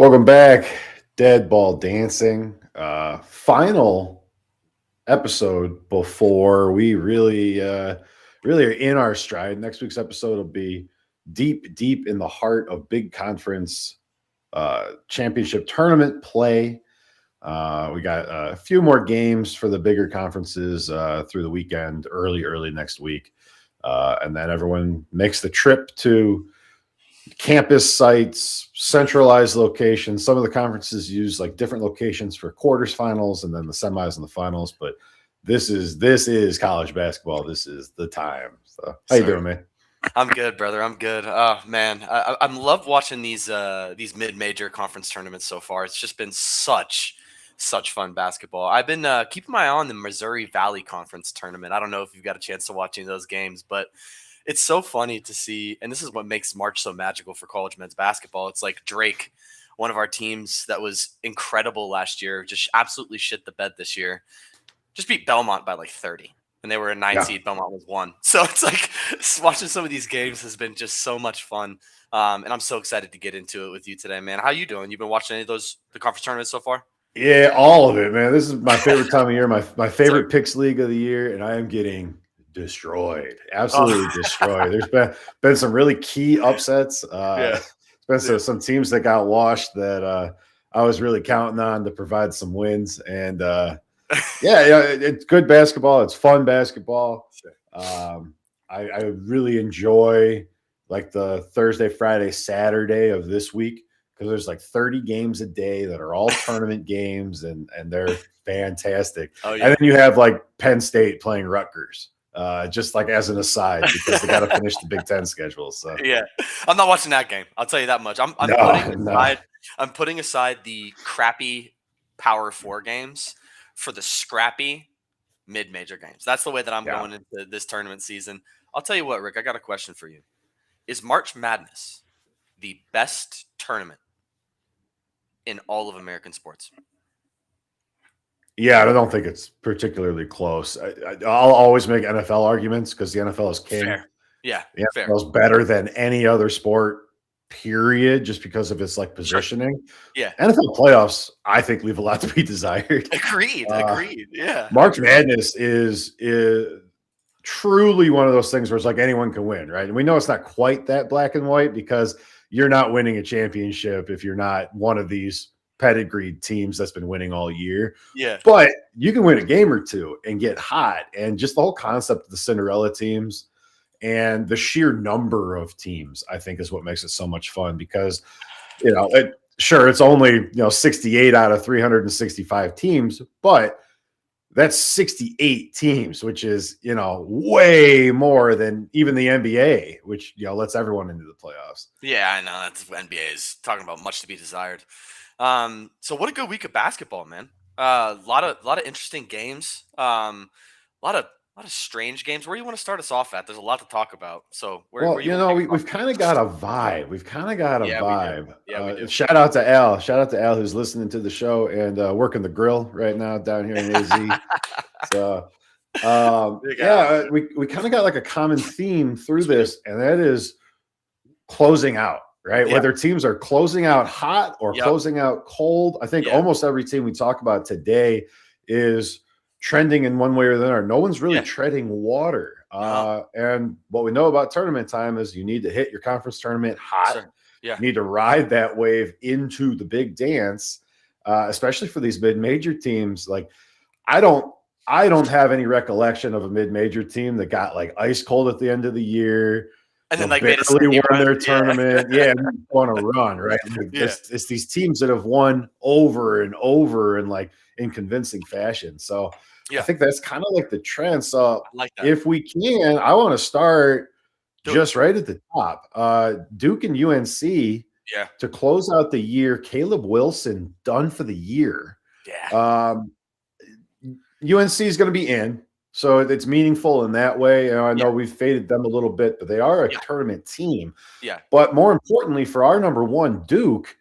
Welcome back, Dead Ball Dancing. Final episode before we really are in our stride. Next week's episode will be deep in the heart of big conference championship tournament play. We got a few more games for the bigger conferences through the weekend, early next week, and then everyone makes the trip to campus sites, centralized locations. Some of the conferences use like different locations for quarters, finals, and then the semis and the finals. But this is college basketball. This is the time. So how you doing, man? I'm good, brother. I'm good. Oh man, I'm love watching these mid-major conference tournaments so far. It's just been such fun basketball. I've been keeping my eye on the Missouri Valley Conference tournament. I don't know if you've got a chance to watch any of those games, but it's so funny to see, and this is what makes March so magical for college men's basketball. It's like Drake, one of our teams that was incredible last year, just absolutely shit the bed this year. Just beat Belmont by like 30. And they were a 9 seed. Belmont was 1. So it's like watching some of these games has been just so much fun. And I'm so excited to get into it with you today, man. How you doing? You been watching any of the conference tournaments so far? Yeah, all of it, man. This is my favorite time of year, my favorite picks league of the year, and I am getting destroyed, absolutely destroyed. There's been some really key upsets. There's been some teams that got washed that I was really counting on to provide some wins. And it's good basketball. It's fun basketball. I really enjoy like the Thursday, Friday, Saturday of this week because there's like 30 games a day that are all tournament games, and they're fantastic. And then you have like Penn State playing Rutgers. Just like as an aside, because they got to finish the Big Ten schedule. So yeah, I'm not watching that game. I'll tell you that much. I'm putting aside the crappy Power 4 games for the scrappy mid-major games. That's the way that I'm going into this tournament season. I'll tell you what, Rick. I got a question for you. Is March Madness the best tournament in all of American sports? Yeah, I don't think it's particularly close. I'll always make NFL arguments because the NFL is king. Fair. Yeah, the NFL is better than any other sport, period, just because of its like positioning. Sure. Yeah, NFL playoffs, I think, leave a lot to be desired. Agreed. Yeah, March Madness is truly one of those things where it's like anyone can win, right? And we know it's not quite that black and white because you're not winning a championship if you're not one of these pedigreed teams that's been winning all year. Yeah. But you can win a game or two and get hot. And just the whole concept of the Cinderella teams and the sheer number of teams, I think, is what makes it so much fun because, it's only, 68 out of 365 teams, but that's 68 teams, which is, way more than even the NBA, which, lets everyone into the playoffs. Yeah, I know. That's what NBA is talking about, much to be desired. So what a good week of basketball, man. A lot of interesting games. A lot of strange games. Where do you want to start us off at? There's a lot to talk about. So we've kind of got a vibe. We've kind of got a vibe. We do. Shout out to Al. Shout out to Al who's listening to the show and working the grill right now down here in AZ. So we kind of got like a common theme through this, and that is closing out. Right. Yeah. Whether teams are closing out hot or closing out cold. I think almost every team we talk about today is trending in one way or the other. No one's really treading water. And what we know about tournament time is you need to hit your conference tournament hot. Sure. Yeah. You need to ride that wave into the big dance, especially for these mid-major teams. Like I don't have any recollection of a mid-major team that got like ice cold at the end of the year. And then like barely won their tournament. And want to run, right? It's these teams that have won over and over and like in convincing fashion. So I think that's kind of like the trend. So if we can, I want to start just right at the top. Duke and UNC to close out the year. Caleb Wilson done for the year. Yeah. UNC is going to be in. So it's meaningful in that way. I know we've faded them a little bit, but they are a tournament team. Yeah. But more importantly, for our number one, Duke,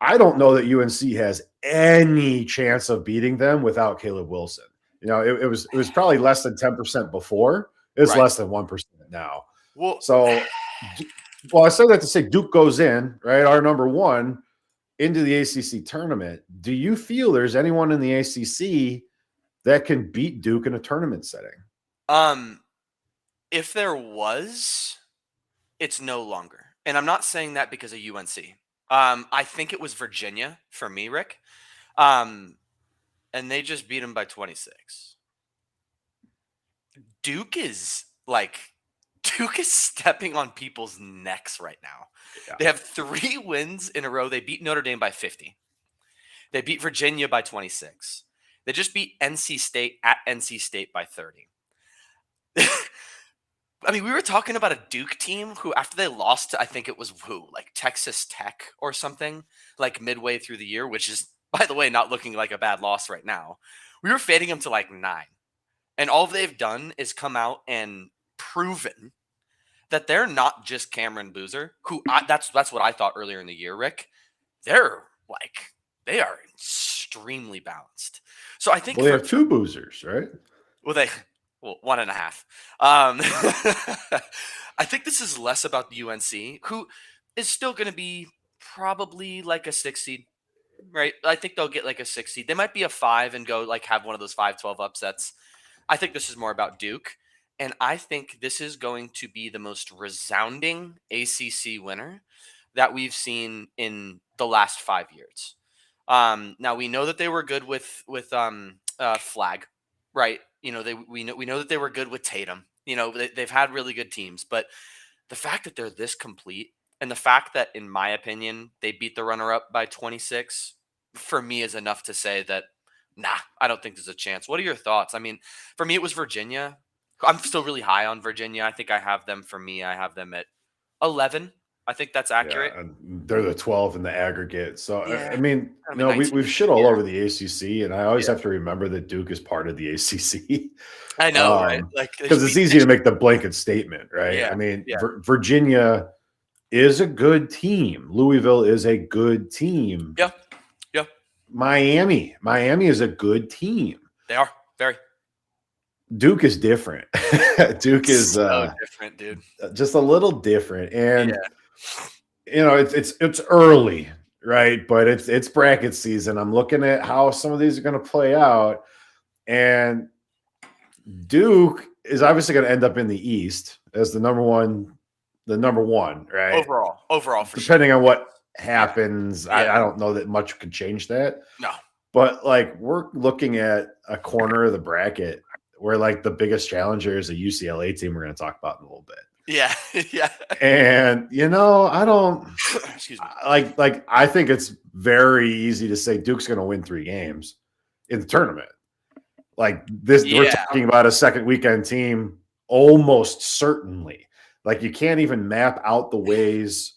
I don't know that UNC has any chance of beating them without Caleb Wilson. It was probably less than 10% before. It's less than 1% now. Well, I said that to say Duke goes in, right? Our number one. into the ACC tournament, do you feel there's anyone in the ACC that can beat Duke in a tournament setting? If there was, it's no longer. And I'm not saying that because of UNC. I think it was Virginia for me, Rick. And they just beat them by 26. Duke is stepping on people's necks right now. Yeah. They have 3 wins in a row. They beat Notre Dame by 50. They beat Virginia by 26. They just beat NC State at NC State by 30. I mean, we were talking about a Duke team who, after they lost to, I think it was like Texas Tech or something, like midway through the year, which is, by the way, not looking like a bad loss right now. We were fading them to like 9. And all they've done is come out and proven that they're not just Cameron Boozer, who that's what I thought earlier in the year, Rick. They are extremely balanced. So I think they have 2 boozers, right? Well, 1.5. I think this is less about the UNC, who is still going to be probably like a 6 seed, right? I think they'll get like a 6 seed. They might be a 5 and go like have one of those 5-12 upsets. I think this is more about Duke. And I think this is going to be the most resounding ACC winner that we've seen in the last 5 years. Now we know that they were good with Flag, right? You know, we know that they were good with Tatum. You know, they've had really good teams, but the fact that they're this complete and the fact that, in my opinion, they beat the runner-up by 26, for me is enough to say that, nah, I don't think there's a chance. What are your thoughts? I mean, for me, it was Virginia. I'm still really high on Virginia. I think I have them at 11. I think that's accurate. Yeah, and they're the 12 in the aggregate. So, Yeah, I mean, we've shit all over the ACC, and I always have to remember that Duke is part of the ACC. I know, right? Like, because it's easy to make the blanket statement, right? Yeah, I mean, yeah. Virginia is a good team. Louisville is a good team. Yeah. Miami is a good team. They are very. Duke is different. Duke is so different, dude. Just a little different, and you know, it's early, right? But it's bracket season. I'm looking at how some of these are going to play out, and Duke is obviously going to end up in the East as the number one, right? Overall, for depending on what happens, I don't know that much could change that. No, but like we're looking at a corner of the bracket where like the biggest challenger is a UCLA team we're going to talk about in a little bit. Yeah. And you know, I don't excuse me. Like I think it's very easy to say Duke's going to win 3 games in the tournament. Like this, we're talking about a second weekend team almost certainly. Like you can't even map out the ways.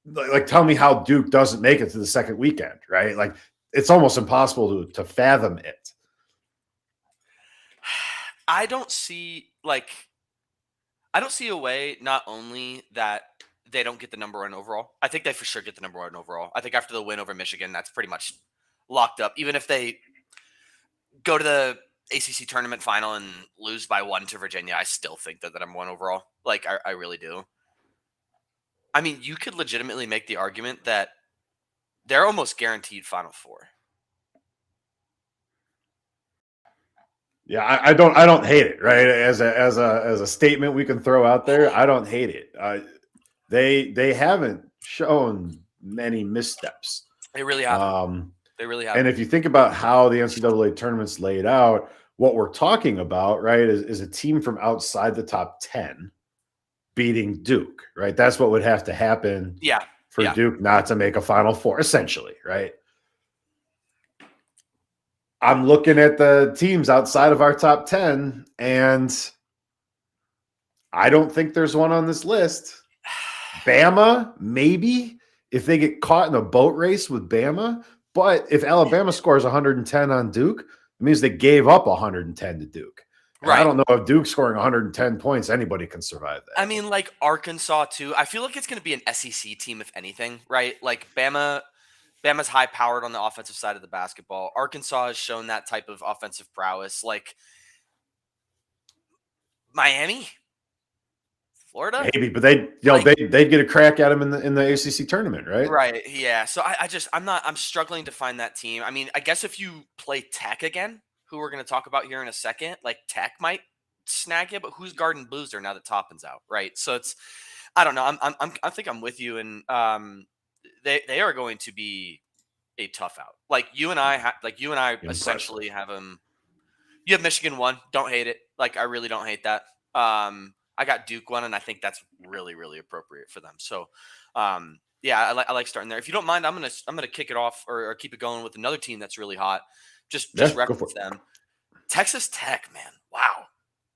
Like tell me how Duke doesn't make it to the second weekend, right? Like it's almost impossible to fathom it. I don't see a way not only that they don't get the number 1 overall. I think they for sure get the number 1 overall. I think after the win over Michigan, that's pretty much locked up. Even if they go to the ACC tournament final and lose by 1 to Virginia, I still think that the number 1 overall. Like, I really do. I mean, you could legitimately make the argument that they're almost guaranteed Final Four. Yeah, I don't hate it, right? As a statement we can throw out there, I don't hate it. They haven't shown many missteps. They really haven't. They really haven't. And if you think about how the NCAA tournament's laid out, what we're talking about, right, is a team from outside the top 10 beating Duke, right? That's what would have to happen for Duke not to make a Final Four, essentially, right? I'm looking at the teams outside of our top 10, and I don't think there's one on this list. Bama, maybe, if they get caught in a boat race with Bama. But if Alabama scores 110 on Duke, it means they gave up 110 to Duke. Right. I don't know if Duke scoring 110 points, anybody can survive that. I mean, like Arkansas, too. I feel like it's going to be an SEC team, if anything, right? Like Bama's high-powered on the offensive side of the basketball. Arkansas has shown that type of offensive prowess. Like Miami, Florida? Maybe, but they'd get a crack at them in the ACC tournament, right? Right. Yeah. So I'm struggling to find that team. I mean, I guess if you play Tech again, who we're going to talk about here in a second, like Tech might snag you, but who's guarding Boozer now that Toppin's out, right? So I don't know. I think I'm with you, and they are going to be a tough out. Like you and I, essentially have them. You have Michigan 1. Don't hate it. Like I really don't hate that. I got Duke 1, and I think that's really, really appropriate for them. So, yeah, I like starting there. If you don't mind, I'm gonna kick it off or keep it going with another team that's really hot. Just reference them. Texas Tech, man. Wow.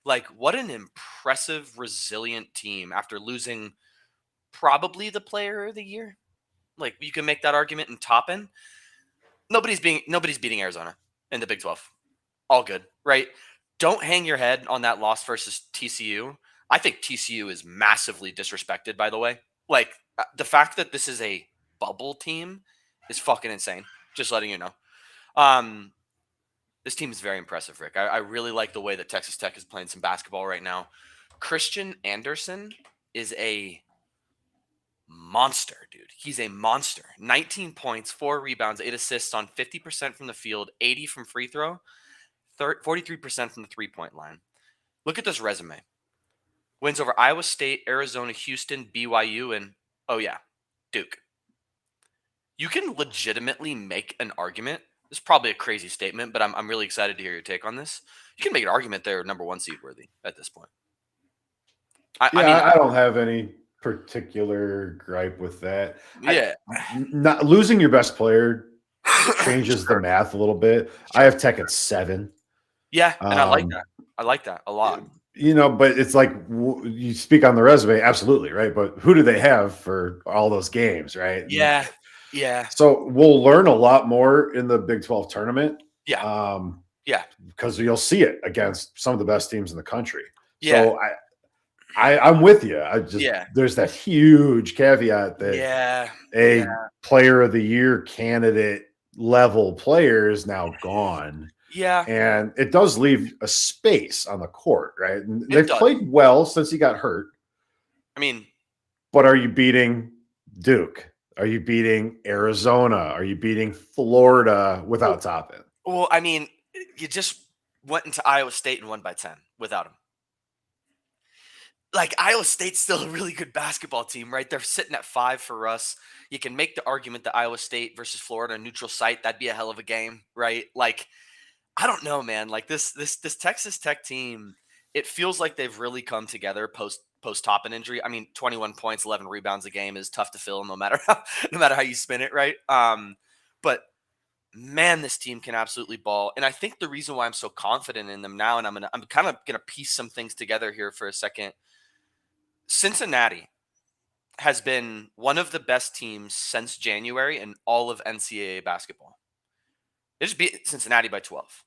Like what an impressive, resilient team after losing probably the player of the year. Like you can make that argument in Toppin. Nobody's beating Arizona in the Big 12. All good, right? Don't hang your head on that loss versus TCU. I think TCU is massively disrespected, by the way. Like the fact that this is a bubble team is fucking insane. Just letting you know. This team is very impressive, Rick. I really like the way that Texas Tech is playing some basketball right now. Christian Anderson is a monster, dude. He's a monster. 19 points, 4 rebounds, 8 assists on 50% from the field, 80 from free throw, 43% from the three-point line. Look at this resume. Wins over Iowa State, Arizona, Houston, BYU, and, oh yeah, Duke. You can legitimately make an argument. This is probably a crazy statement, but I'm really excited to hear your take on this. You can make an argument they're number 1 seed worthy at this point. I don't have any particular gripe with that. Yeah. Not losing your best player changes the math a little bit. Sure. I have Tech at 7. Yeah, and I like that. I like that a lot. But it's like you speak on the resume, absolutely, right? But who do they have for all those games, right? Yeah, yeah. So we'll learn a lot more in the Big 12 tournament. Yeah. Because you'll see it against some of the best teams in the country. Yeah. So I'm with you. There's that huge caveat that a player of the year candidate level player is now gone. Yeah. And it does leave a space on the court, right? And they've played well since he got hurt. I mean, but are you beating Duke? Are you beating Arizona? Are you beating Florida without Toppin? Well, I mean, you just went into Iowa State and won by 10 without him. Like Iowa State's still a really good basketball team, right? They're sitting at 5 for us. You can make the argument that Iowa State versus Florida, a neutral site, that'd be a hell of a game, right? Like, I don't know, man. Like this Texas Tech team, it feels like they've really come together post Toppin injury. I mean, 21 points, 11 rebounds a game is tough to fill no matter how you spin it, right? But man, this team can absolutely ball. And I think the reason why I'm so confident in them now, and I'm kind of gonna piece some things together here for a second. Cincinnati has been one of the best teams since January in all of NCAA basketball. They just beat Cincinnati by 12.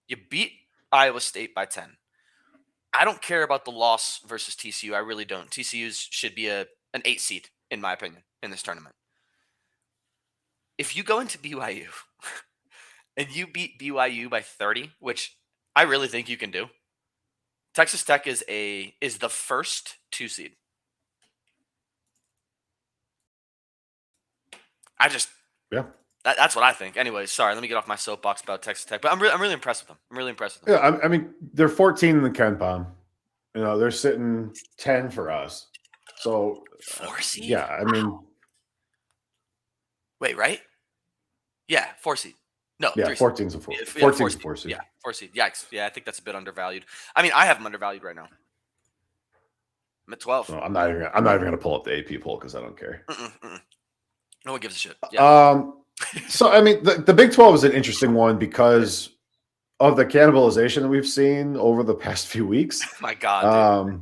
You beat Iowa State by 10. I don't care about the loss versus TCU. I really don't. TCU should be an 8 seed, in my opinion, in this tournament. If you go into BYU and you beat BYU by 30, which I really think you can do, Texas Tech is the first 2 seed. That's what I think. Anyway, sorry. Let me get off my soapbox about Texas Tech, but I'm really impressed with them. I'm really impressed with them. Yeah, I mean, they're 14 in the KenPom. They're sitting 10 for us. So 4 seed. Yeah, I mean, wait, right? Yeah, 4 seed. No, yeah, 14's a 4. 14's a 4 seed. Yeah, 4 seed. Yikes. Yeah, I think that's a bit undervalued. I mean, I have them undervalued right now. I'm at 12. No, I'm not even going to pull up the AP poll because I don't care. No one gives a shit. Yeah. So I mean, the Big 12 is an interesting one because of the cannibalization that we've seen over the past few weeks. My God.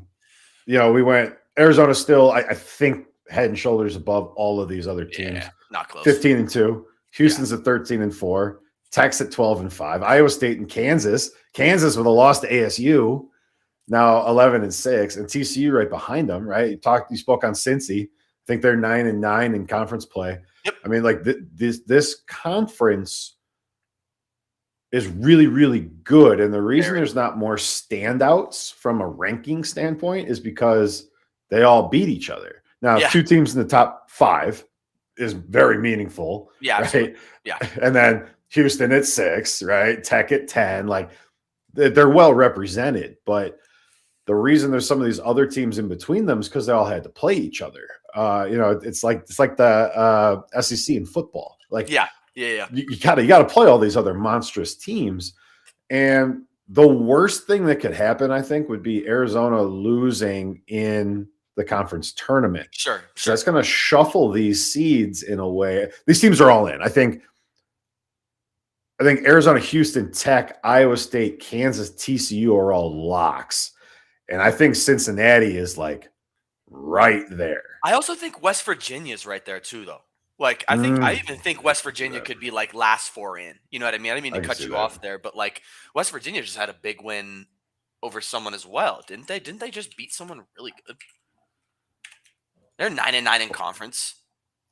We went Arizona still, I think, head and shoulders above all of these other teams. Yeah, not close. 15-2. Houston's at 13-4. Tech's at 12-5. Iowa State and Kansas with a loss to ASU, now 11-6, and TCU right behind them. Right, you spoke on Cincy. I think they're 9-9 in conference play. Yep. I mean, like this conference is really, really good, and the reason there's not more standouts from a ranking standpoint is because they all beat each other. Now, Yeah. 2 teams in the top 5 is very meaningful, Yeah, right? absolutely. Yeah. And then Houston at 6, right? Tech at 10. Like they're well represented, but the reason there's some of these other teams in between them is because they all had to play each other. It's like the SEC in football. Like, Yeah. you gotta play all these other monstrous teams, and the worst thing that could happen, I think, would be Arizona losing in the conference tournament. Sure. So that's going to shuffle these seeds in a way. These teams are all in. I think Arizona, Houston, Tech, Iowa State, Kansas, TCU are all locks. And I think Cincinnati is like right there. I also think West Virginia is right there too, though. Like I even think West Virginia could be like last 4 in. You know what I mean? I didn't mean to cut you off there, but like West Virginia just had a big win over someone as well, didn't they? Didn't they just beat someone really good? They're 9-9 in conference.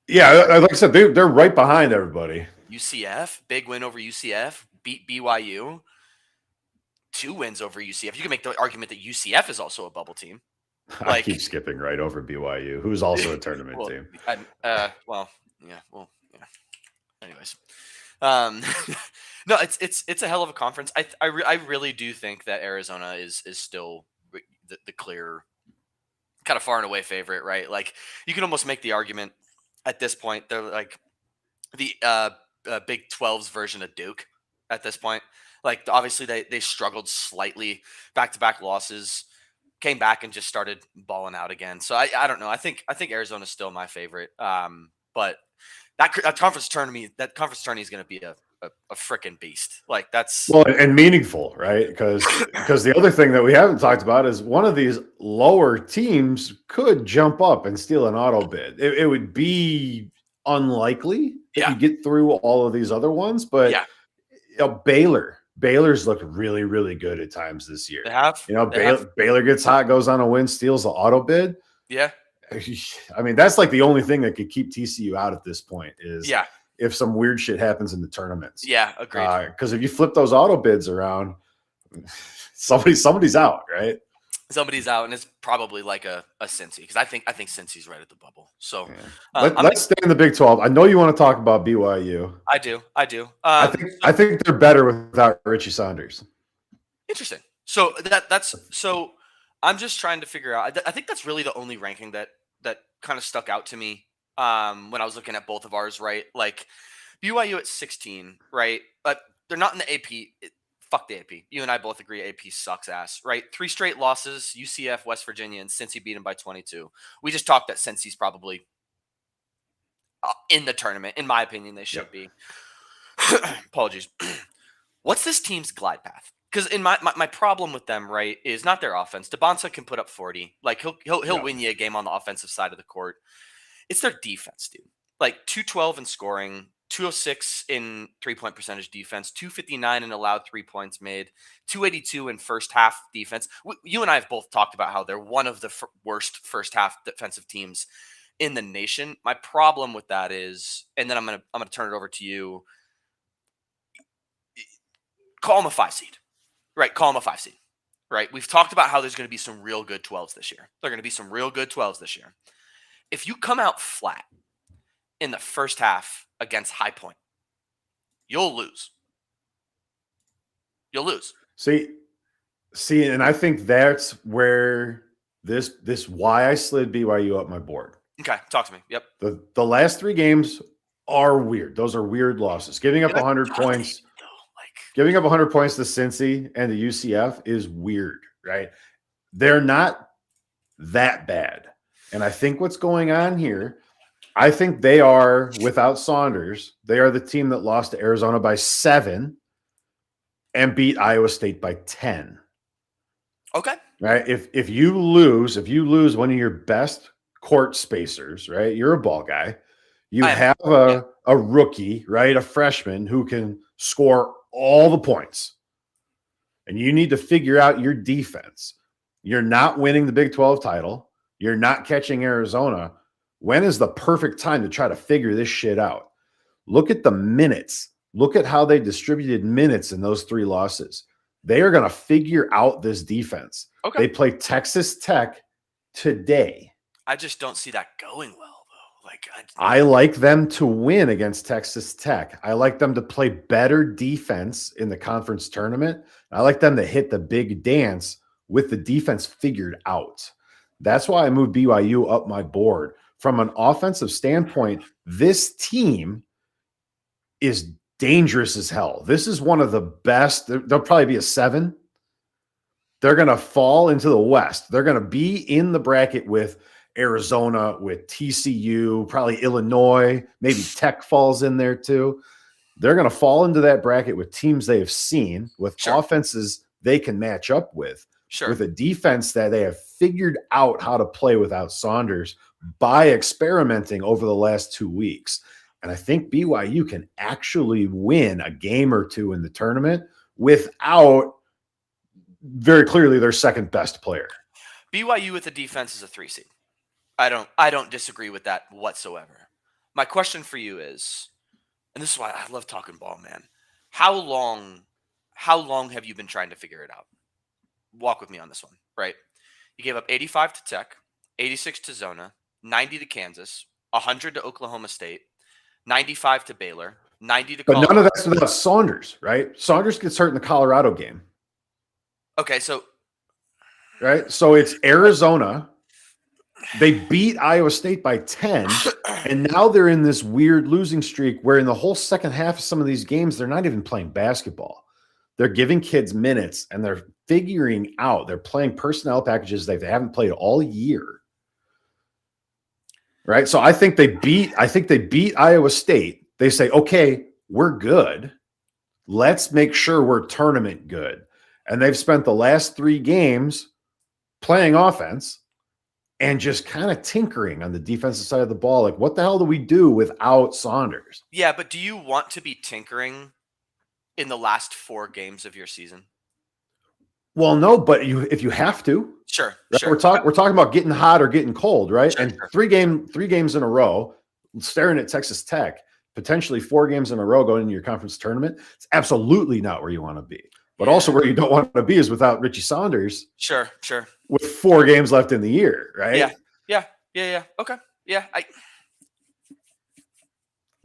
Yeah, like I said, they're right behind everybody. UCF, big win over UCF, beat BYU. 2 wins over UCF. You can make the argument that UCF is also a bubble team. I keep skipping right over BYU, who's also a tournament team. Anyways, no, it's a hell of a conference. I really do think that Arizona is still the clear, kind of far and away favorite, right? Like you can almost make the argument at this point they're like the Big 12's version of Duke at this point. Like obviously they struggled slightly, back-to-back losses, came back and just started balling out again. So I don't know. I think Arizona's still my favorite. But that conference tournament is going to be a freaking beast. Like that's and meaningful, right? Because the other thing that we haven't talked about is one of these lower teams could jump up and steal an auto bid. It would be unlikely if you get through all of these other ones, but Baylor's looked really, really good at times this year. They have. Baylor gets hot, goes on a win, steals the auto bid. Yeah. I mean, that's like the only thing that could keep TCU out at this point is if some weird shit happens in the tournaments. Yeah, agreed. Because if you flip those auto bids around, somebody's out, right? Somebody's out, and it's probably like a Cincy, because I think Cincy's right at the bubble. So let's stay in the Big 12. I know you want to talk about BYU. I do. I think they're better without Richie Saunders. Interesting. So so I'm just trying to figure out. I think that's really the only ranking that kind of stuck out to me when I was looking at both of ours. Right, like BYU at 16, right? But they're not in the AP. Fuck the AP. You and I both agree AP sucks ass, right? 3 straight losses, UCF, West Virginia, and Cincy beat them by 22. We just talked that Cincy's probably in the tournament. In my opinion, they should be. Apologies. What's this team's glide path? Because in my problem with them, right, is not their offense. DeBonsa can put up 40. Like he'll win you a game on the offensive side of the court. It's their defense, dude. Like 212 in scoring, 206 in 3-point percentage defense, 259 in allowed 3 points made, 282 in first half defense. You and I have both talked about how they're one of the worst first half defensive teams in the nation. My problem with that is, and then I'm gonna turn it over to you. Call them a 5 seed, right? Call them a 5 seed, right? We've talked about how there's going to be some real good 12s this year. There are going to be some real good 12s this year. If you come out flat in the first half against High Point, you'll lose. You'll lose. See, and I think that's where this why I slid BYU up my board. Okay, talk to me. Yep. The last 3 games are weird. Those are weird losses. Giving up 100 points. Giving up 100 points to Cincy and to UCF is weird, right? They're not that bad. And I think what's going on here, I think they are, without Saunders, they are the team that lost to Arizona by 7 and beat Iowa State by 10. Okay. Right? If you lose one of your best court spacers, right? You're a ball guy. You have a rookie, right? A freshman who can score all the points. And you need to figure out your defense. You're not winning the Big 12 title. You're not catching Arizona. When is the perfect time to try to figure this shit out? Look at the minutes. Look at how they distributed minutes in those 3 losses. They are going to figure out this defense. Okay. They play Texas Tech today. I just don't see that going well, though. Like, I like them to win against Texas Tech. I like them to play better defense in the conference tournament. I like them to hit the big dance with the defense figured out. That's why I moved BYU up my board. From an offensive standpoint, this team is dangerous as hell. This is one of the best. They'll probably be a 7. They're going to fall into the West. They're going to be in the bracket with Arizona, with TCU, probably Illinois, maybe Tech falls in there too. They're going to fall into that bracket with teams they have seen, with offenses they can match up with, with a defense that they have figured out how to play without Saunders by experimenting over the last 2 weeks. And I think BYU can actually win a game or two in the tournament without very clearly their second best player. BYU with the defense is a 3 seed. I don't disagree with that whatsoever. My question for you is, and this is why I love talking ball, man. How long have you been trying to figure it out? Walk with me on this one, right? You gave up 85 to Tech, 86 to Zona, 90 to Kansas, 100 to Oklahoma State, 95 to Baylor, 90 to Colorado. But none of that's without Saunders, right? Saunders gets hurt in the Colorado game. Okay, so it's Arizona. They beat Iowa State by 10, and now they're in this weird losing streak where in the whole second half of some of these games, they're not even playing basketball. They're giving kids minutes, and they're figuring out. They're playing personnel packages that they haven't played all year. Right? So I think they beat Iowa State. They say, okay, we're good. Let's make sure we're tournament good. And they've spent the last 3 games playing offense and just kind of tinkering on the defensive side of the ball. Like, what the hell do we do without Saunders? Yeah, but do you want to be tinkering in the last 4 games of your season? Well, no, but if you have to. Sure, right? sure. We're talking about getting hot or getting cold, right? Sure, and sure. 3 games in a row, staring at Texas Tech, potentially 4 games in a row going into your conference tournament. It's absolutely not where you want to be. But also where you don't want to be is without Richie Saunders. Sure. With 4 games left in the year, right? Yeah. Okay. Yeah.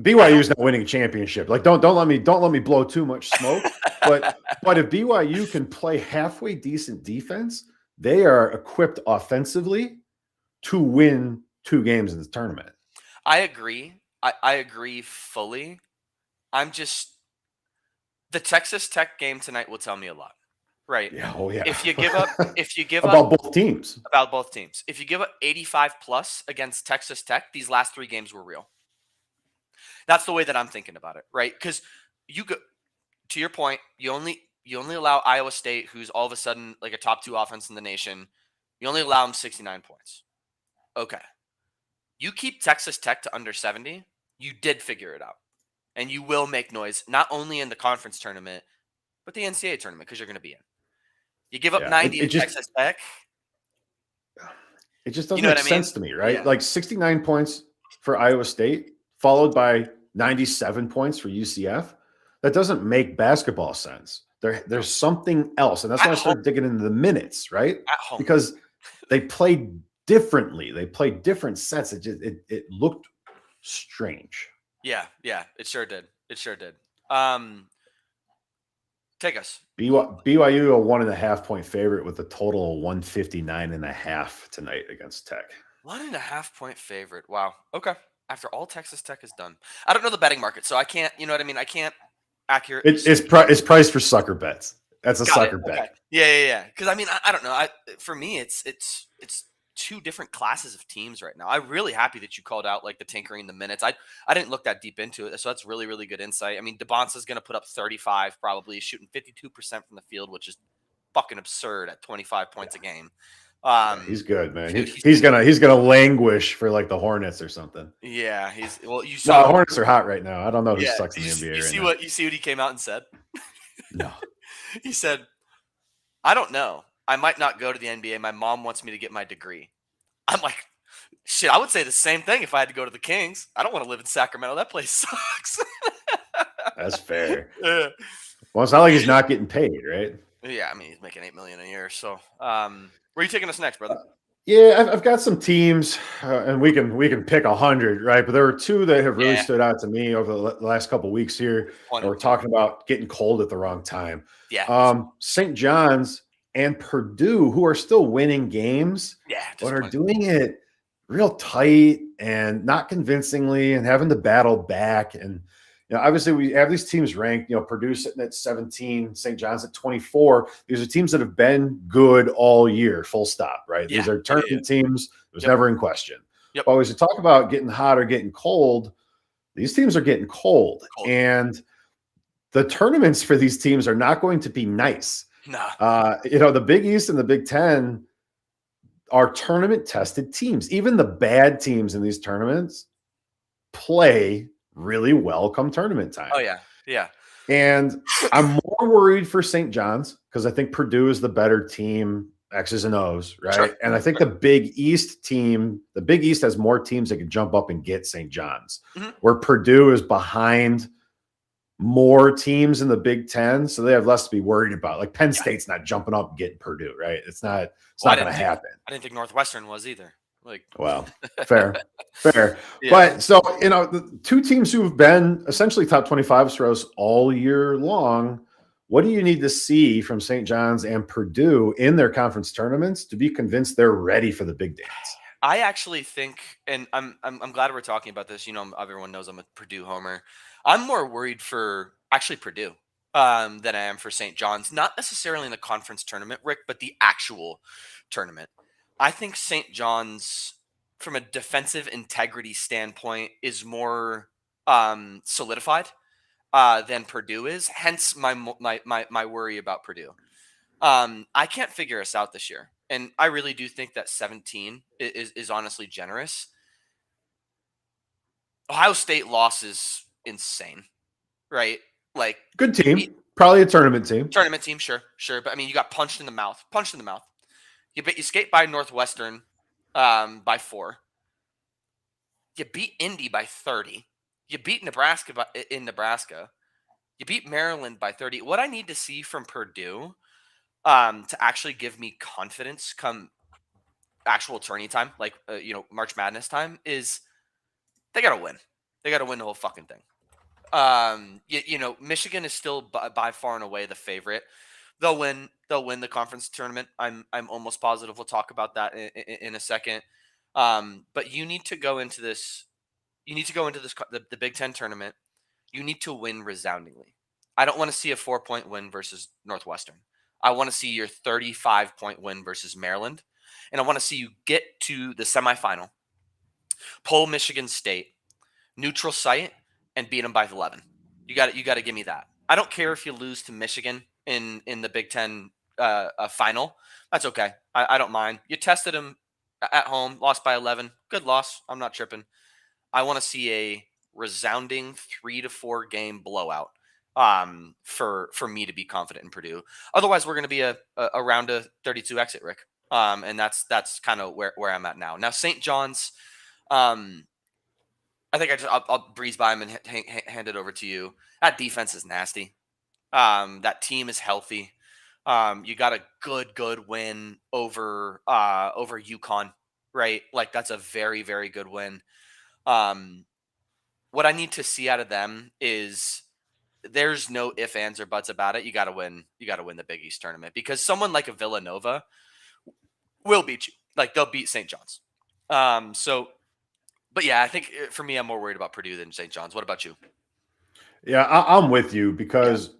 BYU's not winning a championship. Like, don't let me blow too much smoke. but if BYU can play halfway decent defense, they are equipped offensively to win 2 games in the tournament. I agree. I agree fully. The Texas Tech game tonight will tell me a lot, right? Yeah. Oh yeah. If you give up about both teams, if you give up 85 plus against Texas Tech, these last 3 games were real. That's the way that I'm thinking about it, right? Because you go to your point, you only allow Iowa State, who's all of a sudden like a top 2 offense in the nation, you only allow them 69 points. Okay. You keep Texas Tech to under 70, you did figure it out. And you will make noise, not only in the conference tournament, but the NCAA tournament, because you're going to be in. You give up 90 to Texas Tech. It just doesn't make sense to me, right? Yeah. Like 69 points for Iowa State, followed by 97 points for UCF. That doesn't make basketball sense. There's something else. And that's why I started digging into the minutes, right? At home. Because they played differently. They played different sets. It looked strange. Yeah, it sure did. Take us. BYU a 1.5 point favorite with a total of 159.5 tonight against Tech. 1.5 point favorite. Wow. Okay. After all Texas Tech is done, I don't know the betting market, so I can't. You know what I mean? I can't accurate. It's priced for sucker bets. That's a sucker bet. Okay. Yeah. Because I mean, I don't know. For me, it's 2 different classes of teams right now. I'm really happy that you called out like the tinkering the minutes. I didn't look that deep into it, so that's really, really good insight. I mean, DeBonsa's going to put up 35 probably, shooting 52% from the field, which is fucking absurd at 25 points a game. He's good, man. He's gonna languish for like the Hornets or something. Yeah, you saw the Hornets are hot right now. I don't know who sucks in the NBA right now. You see what he came out and said? No. He said, "I don't know. I might not go to the NBA. My mom wants me to get my degree." I'm like, shit, I would say the same thing if I had to go to the Kings. I don't want to live in Sacramento. That place sucks. That's fair. Yeah. Well, it's not like he's not getting paid, right? Yeah, I mean, he's making $8 million a year. So, where are you taking us next, brother? Yeah, I've got some teams, and we can pick 100, right? But there were two that have really Yeah, stood out to me over the last couple of weeks here, and we're 100%. talking about getting cold at the wrong time. Yeah, St. John's and Purdue, who are still winning games, yeah, but are disappointing. doing it real tight and not convincingly, and having to battle back. And obviously we have these teams ranked. Purdue sitting at 17, St. John's at 24. These are teams that have been good all year, full stop, right? Yeah, These are yeah, yeah. tournament teams. It was Yep, never in question. yep. But as you talk about getting hot or getting cold, these teams are getting cold. Cold. And the tournaments for these teams are not going to be nice. Nah. The Big East and the Big Ten are tournament tested teams. Even the bad teams in these tournaments play really well come tournament time. Oh yeah, yeah. And I'm more worried for St. John's because I think Purdue is the better team, X's and O's, right? Sure. And I think the Big East has more teams that can jump up and get St. John's, where Purdue is behind more teams in the Big Ten, so they have less to be worried about. Like Penn State's not jumping up and getting Purdue, right? It's not going to happen. I didn't think Northwestern was either. Well, fair. Yeah. But so, the two teams who've been essentially top 25 for us all year long, what do you need to see from St. John's and Purdue in their conference tournaments to be convinced they're ready for the big dance? I actually think, and I'm glad we're talking about this. Everyone knows I'm a Purdue homer. I'm more worried for actually Purdue than I am for St. John's. Not necessarily in the conference tournament, Rick, but the actual tournament. I think St. John's, from a defensive integrity standpoint, is more solidified than Purdue is. Hence my worry about Purdue. I can't figure us out this year, and I really do think that 17 is honestly generous. Ohio State loss is insane, right? Like, good team, probably a tournament team. Tournament team, sure. But I mean, you got punched in the mouth. You skate by Northwestern by 4. You beat Indy by 30. You beat Nebraska in Nebraska. You beat Maryland by 30. What I need to see from Purdue to actually give me confidence come actual tourney time, like March Madness time, is they got to win. They got to win the whole fucking thing. Michigan is still by far and away the favorite. They'll win the conference tournament. I'm almost positive we'll talk about that in a second. But you need to go into this. The Big Ten tournament. You need to win resoundingly. I don't want to see a 4-point win versus Northwestern. I want to see your 35-point win versus Maryland, and I want to see you get to the semifinal, pull Michigan State, neutral site, and beat them by 11. You got to give me that. I don't care if you lose to Michigan in the Big Ten final. That's okay. I don't mind. You tested them at home, lost by 11. Good loss. I'm not tripping. I want to see a resounding 3 to 4 game blowout for me to be confident in Purdue. Otherwise, we're going to be a round of 32 exit, Rick. And that's kind of where I'm at now. Now, St. John's, I think I'll breeze by him and hand it over to you. That defense is nasty. That team is healthy. You got a good win over UConn, right? Like, that's a very, very good win. What I need to see out of them is there's no ifs, ands, or buts about it. You got to win. You got to win the Big East tournament because someone like a Villanova will beat you. Like, they'll beat St. John's. But yeah, I think for me, I'm more worried about Purdue than St. John's. What about you? Yeah, I'm with you because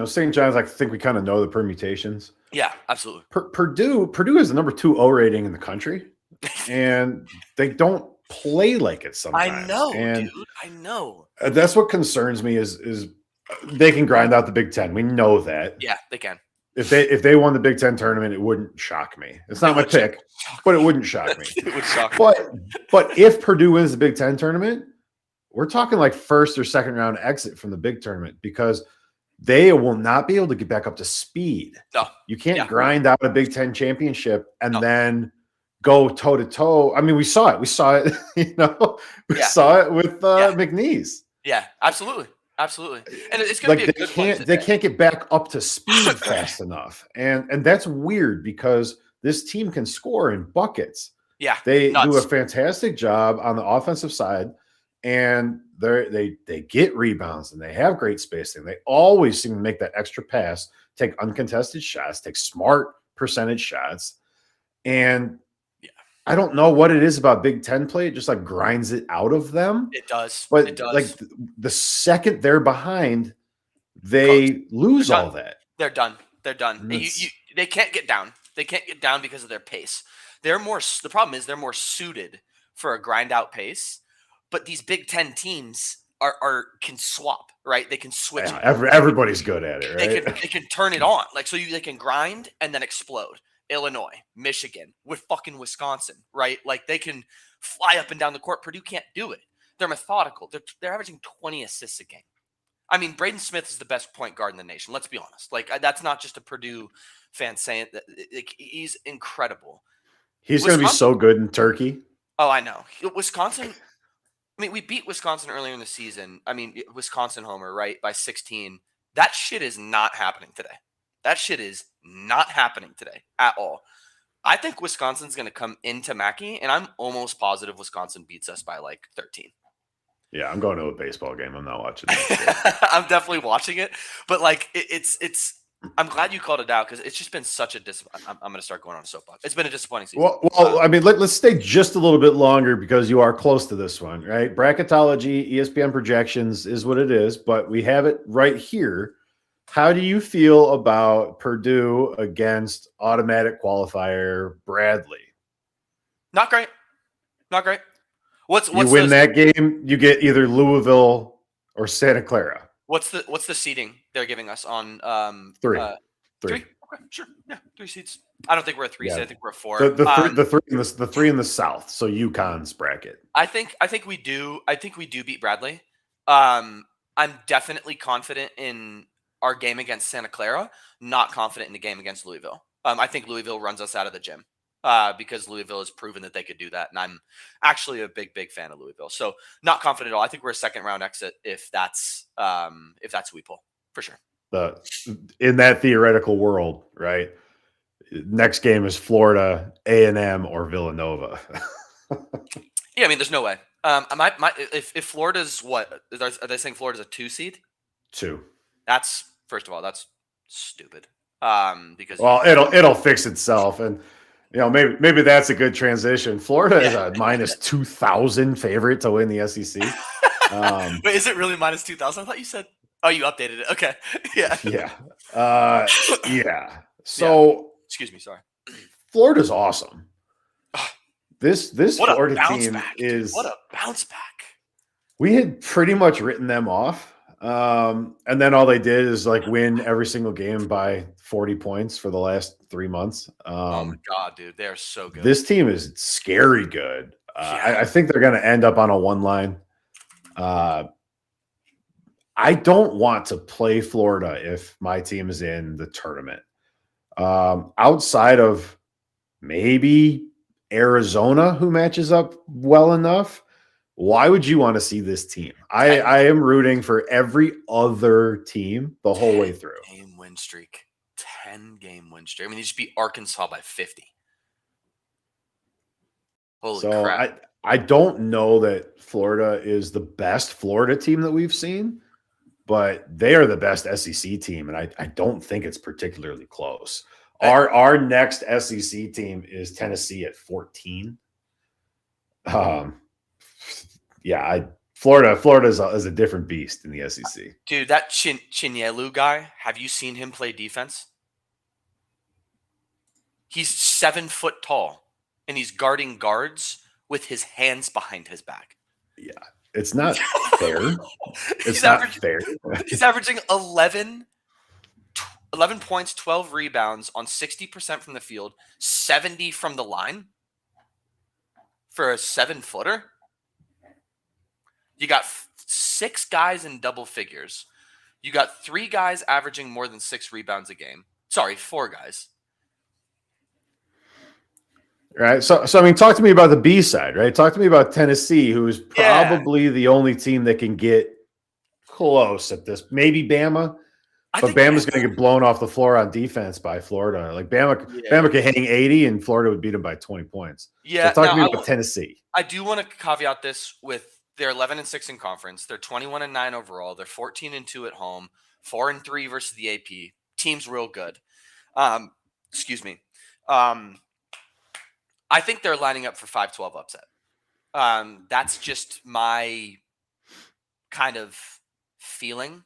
St. John's. I think we kind of know the permutations. Yeah, absolutely. Purdue is the number 2 O rating in the country, and they don't play like it sometimes. I know, and dude. I know. That's what concerns me is they can grind out the Big Ten. We know that. Yeah, they can. If they won the Big Ten tournament, it wouldn't shock me. It's not my pick, but it wouldn't shock me. It would shock me. But if Purdue wins the Big Ten tournament, we're talking like first or second round exit from the big tournament because they will not be able to get back up to speed. No. You can't grind out a Big Ten championship and then go toe to toe. I mean, we saw it. We saw it with McNeese. Yeah, absolutely. Absolutely. And it's going to be a good they can't get back up to speed fast enough. And that's weird because this team can score in buckets. Yeah, They do a nuts. fantastic job on the offensive side, and they get rebounds and they have great spacing. They always seem to make that extra pass, take uncontested shots, take smart percentage shots. And Yeah. I don't know what it is about Big Ten play. It just like grinds it out of them. It does. But It does. like the second they're behind, they lose all that. They're done. They're done. They can't get down. They can't get down because of their pace. The problem is they're more suited for a grind out pace, but these Big Ten teams can swap, right? They can switch. Yeah, everybody's good at it, right? They can turn it on. Like, so they can grind and then explode. Illinois, Michigan, with fucking Wisconsin, right? Like, they can fly up and down the court. Purdue can't do it. They're methodical. They're averaging 20 assists a game. I mean, Braden Smith is the best point guard in the nation. Let's be honest. Like, that's not just a Purdue fan saying that. Like, he's incredible. He's going to be so good in Turkey. Oh, I know. Wisconsin. I mean, we beat Wisconsin earlier in the season. I mean, Wisconsin homer, right, by 16. That shit is not happening today. That shit is not happening today at all. I think Wisconsin's going to come into Mackey, and I'm almost positive Wisconsin beats us by like 13. Yeah, I'm going to a baseball game. I'm not watching it. I'm definitely watching it, but like it's. I'm glad you called it out because it's just been such a I'm going to start going on a soapbox. It's been a disappointing season. Well, I mean, let's stay just a little bit longer because you are close to this one, right? Bracketology, ESPN projections is what it is, but we have it right here. How do you feel about Purdue against automatic qualifier Bradley? Not great. Not great. What's you win that game, you get either Louisville or Santa Clara. What's the seeding they're giving us on three? Okay, sure. Yeah, 3 seeds. I don't think we're a 3 seed. I think we're a 4. The three in the South. So UConn's bracket. I think we do. I think we do beat Bradley. I'm definitely confident in our game against Santa Clara. Not confident in the game against Louisville. I think Louisville runs us out of the gym. Because Louisville has proven that they could do that. And I'm actually a big fan of Louisville. So not confident at all. I think we're a second round exit if that's who we pull, for sure. In that theoretical world, right? Next game is Florida, A&M, or Villanova. Yeah, I mean, there's no way. If Florida's what? Are they saying Florida's a 2 seed? 2. That's, first of all, that's stupid. Because it'll fix itself. And maybe that's a good transition. Florida is a minus 2,000 favorite to win the SEC. Wait, is it really minus 2,000? I thought you said. Oh, you updated it. Okay. Yeah. Yeah. So, excuse me. Sorry. Florida's awesome. This what Florida team is what a bounce back. We had pretty much written them off. And then all they did is like win every single game by 40 points for the last 3 months. Oh my God, dude. They're so good. This team is scary good. I think they're going to end up on a 1 line. I don't want to play Florida if my team is in the tournament. Outside of maybe Arizona, who matches up well enough, why would you want to see this team? I am rooting for every other team the whole way through. 10-game win streak. I mean, they just beat Arkansas by 50. Holy crap. I don't know that Florida is the best Florida team that we've seen, but they are the best SEC team, and I don't think it's particularly close. Our next SEC team is Tennessee at 14. Florida is a different beast in the SEC. Dude, that Chinyelu guy, have you seen him play defense? He's 7 foot tall, and he's guarding guards with his hands behind his back. Yeah, it's not fair. It's not fair. He's averaging 11 points, 12 rebounds on 60% from the field, 70 from the line for a 7-footer. You got 6 guys in double figures. You got 3 guys averaging more than 6 rebounds a game. Sorry, 4 guys. Right. So I mean, talk to me about the B side, right? Talk to me about Tennessee, who is probably the only team that can get close at this. Maybe Bama, I But think Bama's going to get blown off the floor on defense by Florida. Like Bama could hang 80 and Florida would beat them by 20 points. So Yeah. talk Now to me about Tennessee. I do want to caveat this with they're 11-6 in conference. They're 21-9 overall. They're 14-2 at home. 4-3 versus the AP. Team's real good. Excuse me. I think they're lining up for 5-12 upset. That's just my kind of feeling.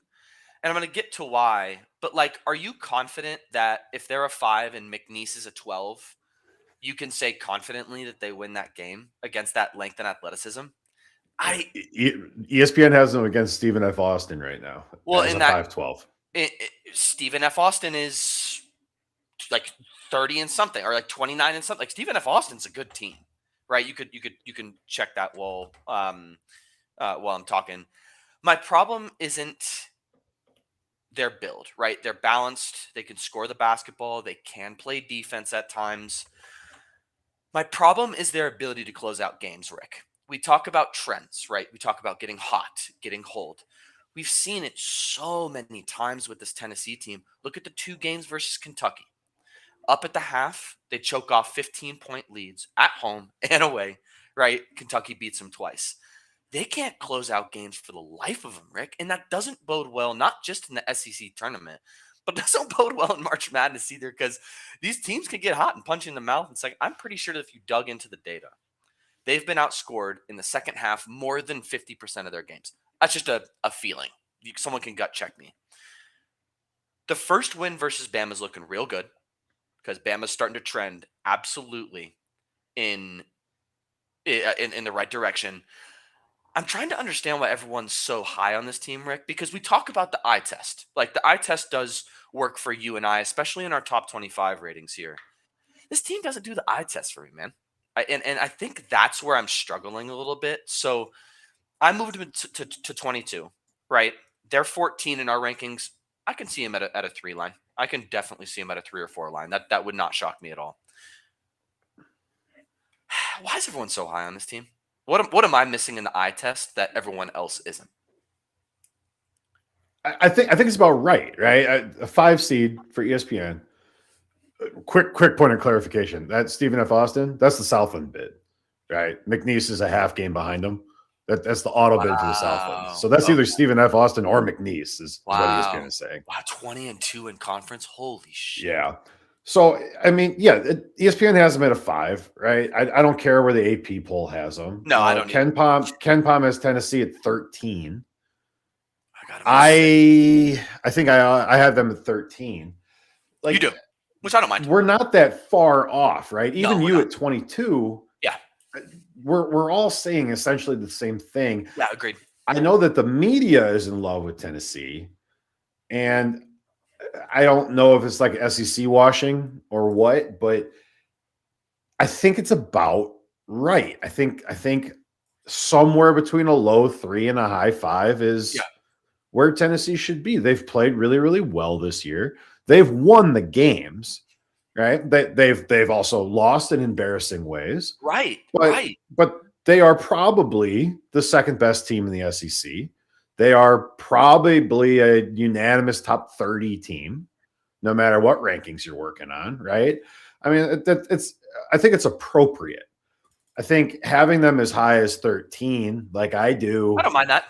And I'm going to get to why. But, like, are you confident that if they're a 5 and McNeese is a 12, you can say confidently that they win that game against that length and athleticism? ESPN has them against Stephen F. Austin right now as In a that 5-12. Stephen F. Austin is like 30 and something, or like 29 and something. Like, Stephen F. Austin's a good team, right? You can check that while I'm talking. My problem isn't their build, right? They're balanced. They can score the basketball. They can play defense at times. My problem is their ability to close out games, Rick. We talk about trends, right? We talk about getting hot, getting cold. We've seen it so many times with this Tennessee team. Look at the 2 games versus Kentucky. Up at the half, they choke off 15-point leads at home and away, right? Kentucky beats them twice. They can't close out games for the life of them, Rick. And that doesn't bode well, not just in the SEC tournament, but doesn't bode well in March Madness either, because these teams can get hot and punch you in the mouth. It's like, I'm pretty sure that if you dug into the data, they've been outscored in the second half more than 50% of their games. That's just a feeling. Someone can gut check me. The first win versus Bama is looking real good because Bama's starting to trend absolutely in the right direction. I'm trying to understand why everyone's so high on this team, Rick, because we talk about the eye test. Like, the eye test does work for you and I, especially in our top 25 ratings here. This team doesn't do the eye test for me, man. And I think that's where I'm struggling a little bit. So I moved them to 22, right? They're 14 in our rankings. I can see them at a 3 line. I can definitely see them at a 3 or 4 line. That would not shock me at all. Why is everyone so high on this team? What am I missing in the eye test that everyone else isn't? I think it's about right? A 5 seed for ESPN. Quick point of clarification. That's Stephen F. Austin. That's the Southland bid, right? McNeese is a half game behind him. That's the auto bid for the Southland. So that's either Stephen F. Austin or McNeese is what ESPN is saying. Wow, 20-2 in conference. Holy shit. Yeah. So, I mean, yeah, ESPN has them at a 5, right? I don't care where the AP poll has them. No, I don't. Ken Palm has Tennessee at 13. I think I have them at 13. Like, you do, which I don't mind. We're not that far off, right? Even you not. at 22. Yeah. We're all saying essentially the same thing. Yeah, agreed. I know that the media is in love with Tennessee, and I don't know if it's like SEC washing or what, but I think it's about right. I think somewhere between a low 3 and a high 5 is where Tennessee should be. They've played really, really well this year. They've won the games, right? They've also lost in embarrassing ways. Right. But they are probably the second best team in the SEC. They are probably a unanimous top 30 team, no matter what rankings you're working on, right? I mean, I think it's appropriate. I think having them as high as 13, like I do. I don't mind that.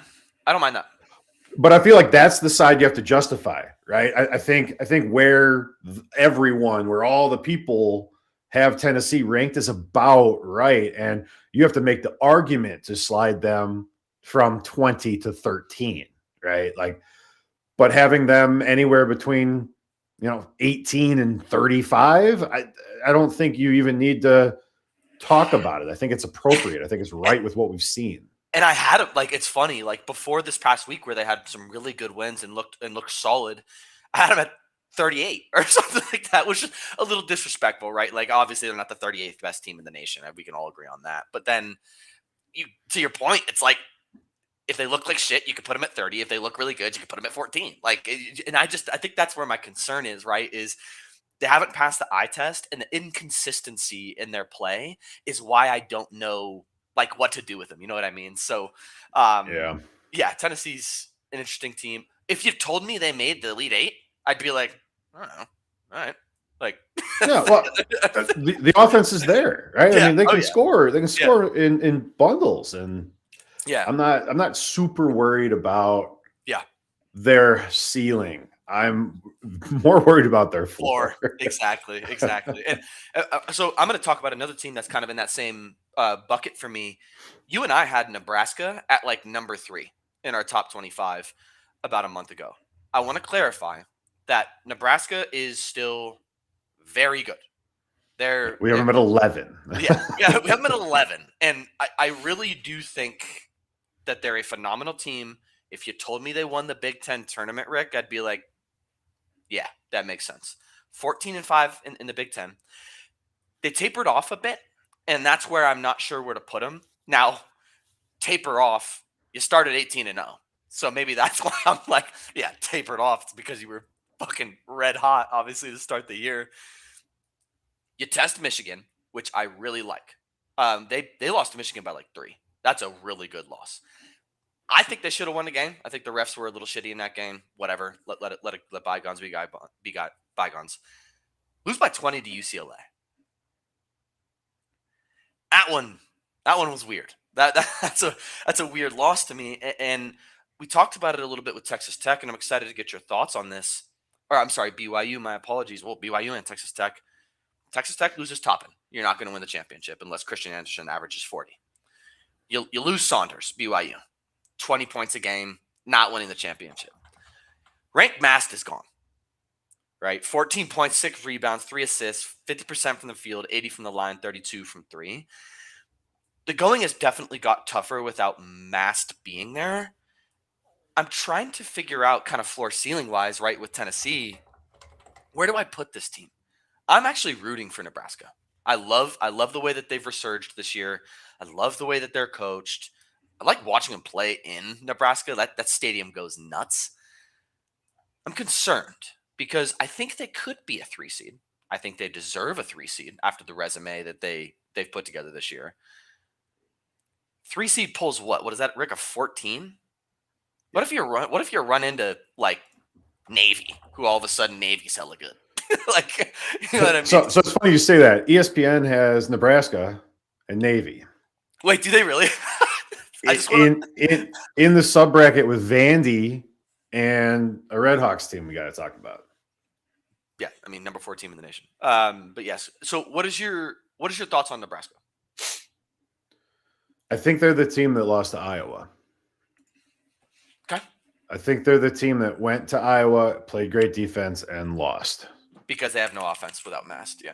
But I feel like that's the side you have to justify, right? I think where all the people have Tennessee ranked is about right. And you have to make the argument to slide them from 20 to 13, right? Like, but having them anywhere between, 18 and 35, I don't think you even need to talk about it. I think it's appropriate. I think it's right with what we've seen. And I had it, like, it's funny, like, before this past week where they had some really good wins and looked solid, I had them at 38 or something like that, which is a little disrespectful, right? Like, obviously they're not the 38th best team in the nation. We can all agree on that. But then to your point, it's like, if they look like shit, you could put them at 30. If they look really good, you could put them at 14. Like, and I think that's where my concern is, right? Is they haven't passed the eye test, and the inconsistency in their play is why I don't know, like, what to do with them. You know what I mean? So, yeah, Tennessee's an interesting team. If you told me they made the Elite Eight, I'd be like, I don't know. All right. Like, Yeah, well, the offense is there, right? I yeah. mean, they Oh, can yeah. score. They can Yeah. score in bundles, and Yeah. I'm not super worried about Yeah. their ceiling. I'm more worried about their Floor. floor. Exactly. Exactly. And so I'm going to talk about another team that's kind of in that same bucket for me. You and I had Nebraska at like number 3 in our top 25 about a month ago. I want to clarify that Nebraska is still very good. They're, We have they're them at 11. yeah, yeah, we have them at 11. And I really do think that they're a phenomenal team. If you told me they won the Big Ten tournament, Rick, I'd be like, yeah, that makes sense. 14-5 in the Big Ten. They tapered off a bit, and that's where I'm not sure where to put them. Now, taper off, you started 18-0. So maybe that's why I'm like, yeah, tapered off. It's because you were fucking red hot, obviously, to start the year. You test Michigan, which I really like. They lost to Michigan by like 3. That's a really good loss. I think they should have won the game. I think the refs were a little shitty in that game. Whatever. Let bygones be bygones. Lose by 20 to UCLA. That one was weird. That's a weird loss to me. And we talked about it a little bit with Texas Tech, and I'm excited to get your thoughts on this. Or I'm sorry, BYU. My apologies. Well, BYU and Texas Tech. Texas Tech loses Toppin. You're not going to win the championship unless Christian Anderson averages 40. You lose Saunders, BYU. 20 points a game, not winning the championship. Ranked Mast is gone, right? 14 points, 6 rebounds, 3 assists, 50% from the field, 80 from the line, 32 from 3. The going has definitely got tougher without Mast being there. I'm trying to figure out kind of floor ceiling wise, right, with Tennessee, where do I put this team? I'm actually rooting for Nebraska. I love the way that they've resurged this year. I love the way that they're coached. I like watching them play in Nebraska. That stadium goes nuts. I'm concerned because I think they could be a 3 seed. I think they deserve a 3 seed after the resume that they've put together this year. 3 seed pulls what? What is that, Rick? A 14? What if you run into like Navy, who all of a sudden Navy's hella good? Like, you know what I mean? So it's funny you say that. ESPN has Nebraska and Navy. Wait, do they really? In the sub bracket with Vandy and a Red Hawks team we got to talk about. Yeah, I mean, number 4 team in the nation. But yes. So what is your thoughts on Nebraska? I think they're the team that lost to Iowa. Okay. I think they're the team that went to Iowa, played great defense, and lost. Because they have no offense without Mast, yeah.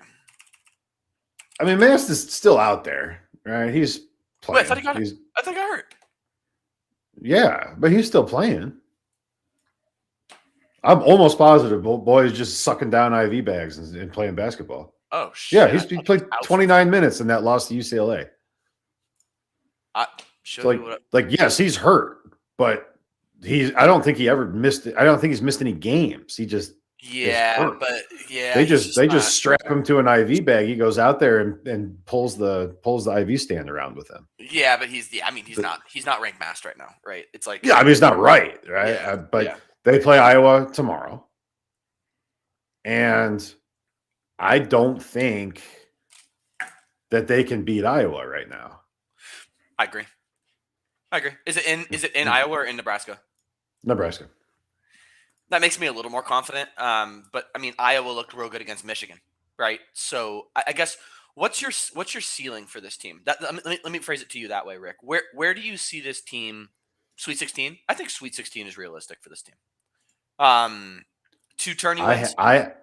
I mean, Mast is still out there, right? He's playing. Wait, I think I heard. Yeah, but he's still playing. I'm almost positive boys just sucking down IV bags and playing basketball. Oh, shit. Yeah, he played 29 minutes in that loss to UCLA. Yes, he's hurt, but I don't think he ever missed it. I don't think he's missed any games. He just they just strap him to an IV bag. He goes out there and pulls the IV stand around with him. Yeah, but he's not ranked Mast right now, right? It's like, yeah, I mean, it's not right? Yeah, they play Iowa tomorrow, and I don't think that they can beat Iowa right now. I agree. Is it in Iowa or in Nebraska? Nebraska. That makes me a little more confident. But I mean, Iowa looked real good against Michigan, right? So I guess what's your ceiling for this team? Let me phrase it to you that way, Rick. Where do you see this team? Sweet 16? I think Sweet 16 is realistic for this team. 2 tourney wins. I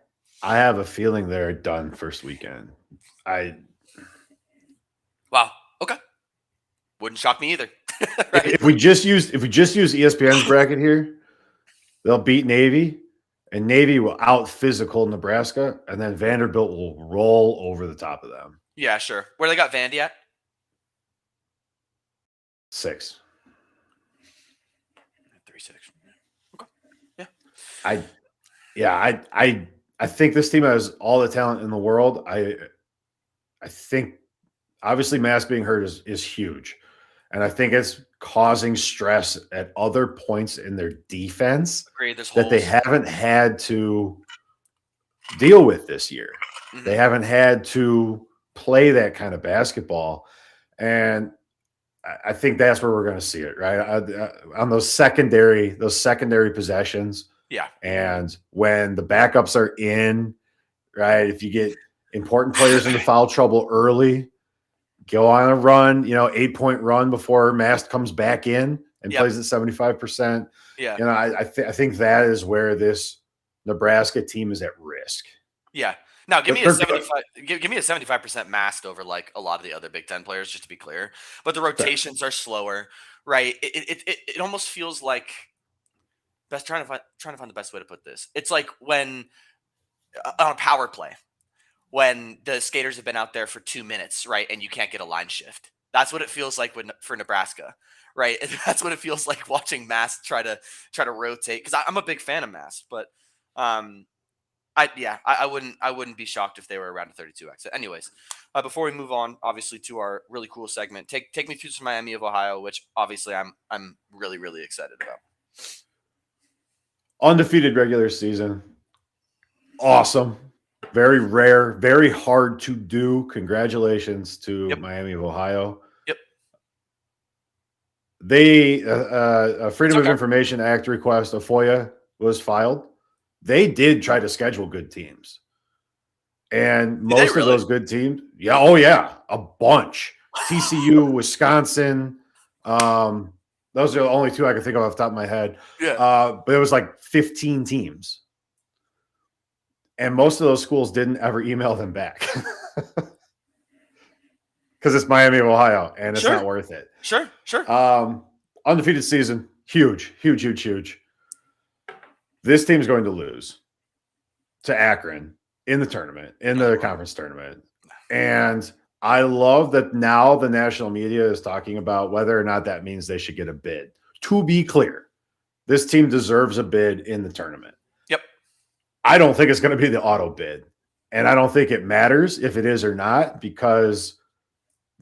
have a feeling they're done first weekend. Wow. Okay. Wouldn't shock me either. Right? If we just use ESPN's bracket here, they'll beat Navy, and Navy will out physical Nebraska, and then Vanderbilt will roll over the top of them. Yeah, sure. Where they got Vandy at? 6. 3-6. Okay. Yeah. I think this team has all the talent in the world. I think obviously Mast being hurt is huge. And I think it's causing stress at other points in their defense Agreed. There's that they holes. haven't had to deal with this year. They haven't had to play that kind of basketball. And I think that's where we're going to see it, right? On those secondary possessions. Yeah. And when the backups are in, right? If you get important players into foul trouble early, go on a run, 8-point run before Mast comes back in and plays at 75%. Yeah. I think that is where this Nebraska team is at risk. Yeah. Now give me a 75. Give me a 75% Mast over like a lot of the other Big Ten players, just to be clear. But the rotations are slower, right? It almost feels like trying to find the best way to put this. It's like when on a power play, when the skaters have been out there for 2 minutes, right, and you can't get a line shift. That's what it feels like for Nebraska, right? And that's what it feels like watching Mast try to rotate. Because I'm a big fan of Mast, but I wouldn't be shocked if they were around a 32x. Anyways, before we move on, obviously to our really cool segment, take me through some Miami of Ohio, which obviously I'm really really excited about. Undefeated regular season, awesome. Very rare, very hard to do. Congratulations to Miami of Ohio. Yep. They a Freedom of Information Act request, a FOIA, was filed. They did try to schedule good teams. And most of those good teams, a bunch. TCU, Wisconsin. Those are the only two I can think of off the top of my head. Yeah. But it was like 15 teams. And most of those schools didn't ever email them back. Because it's Miami of Ohio, and it's not worth it. Sure. Undefeated season, huge. This team's going to lose to Akron in the tournament, in the conference tournament. And I love that now the national media is talking about whether or not that means they should get a bid. To be clear, this team deserves a bid in the tournament. Yep. I don't think it's going to be the auto bid. And I don't think it matters if it is or not, because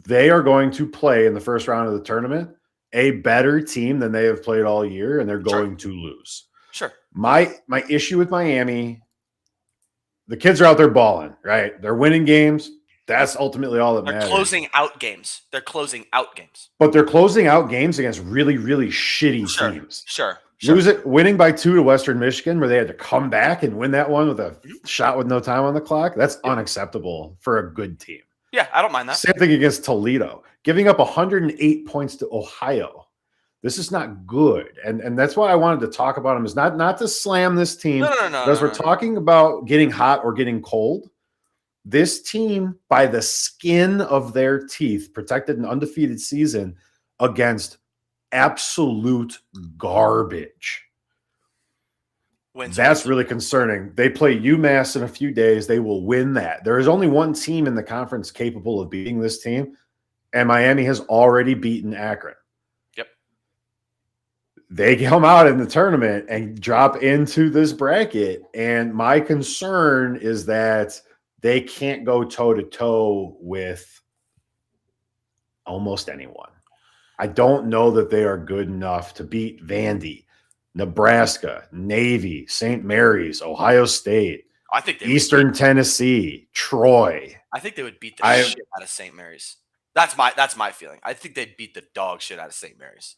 they are going to play in the first round of the tournament a better team than they have played all year, and they're going to lose. Sure. My issue with Miami, the kids are out there balling, right? They're winning games. That's ultimately all that matters. They're closing out games. But they're closing out games against really, really shitty teams. Sure. Winning by 2 to Western Michigan, where they had to come back and win that one with a shot with no time on the clock. That's unacceptable for a good team. Yeah, I don't mind that. Same thing against Toledo, giving up 108 points to Ohio. This is not good. And that's why I wanted to talk about them, is not to slam this team. No. Because we're talking about getting hot or getting cold. This team, by the skin of their teeth, protected an undefeated season against absolute garbage. That's really concerning. They play UMass in a few days. They will win that. There is only one team in the conference capable of beating this team, and Miami has already beaten Akron. Yep. They come out in the tournament and drop into this bracket, and my concern is that they can't go toe-to-toe with almost anyone. I don't know that they are good enough to beat Vandy, Nebraska, Navy, St. Mary's, Ohio State, I think Eastern Tennessee, Troy. I think they would beat the shit out of St. Mary's. That's my feeling. I think they'd beat the dog shit out of St. Mary's,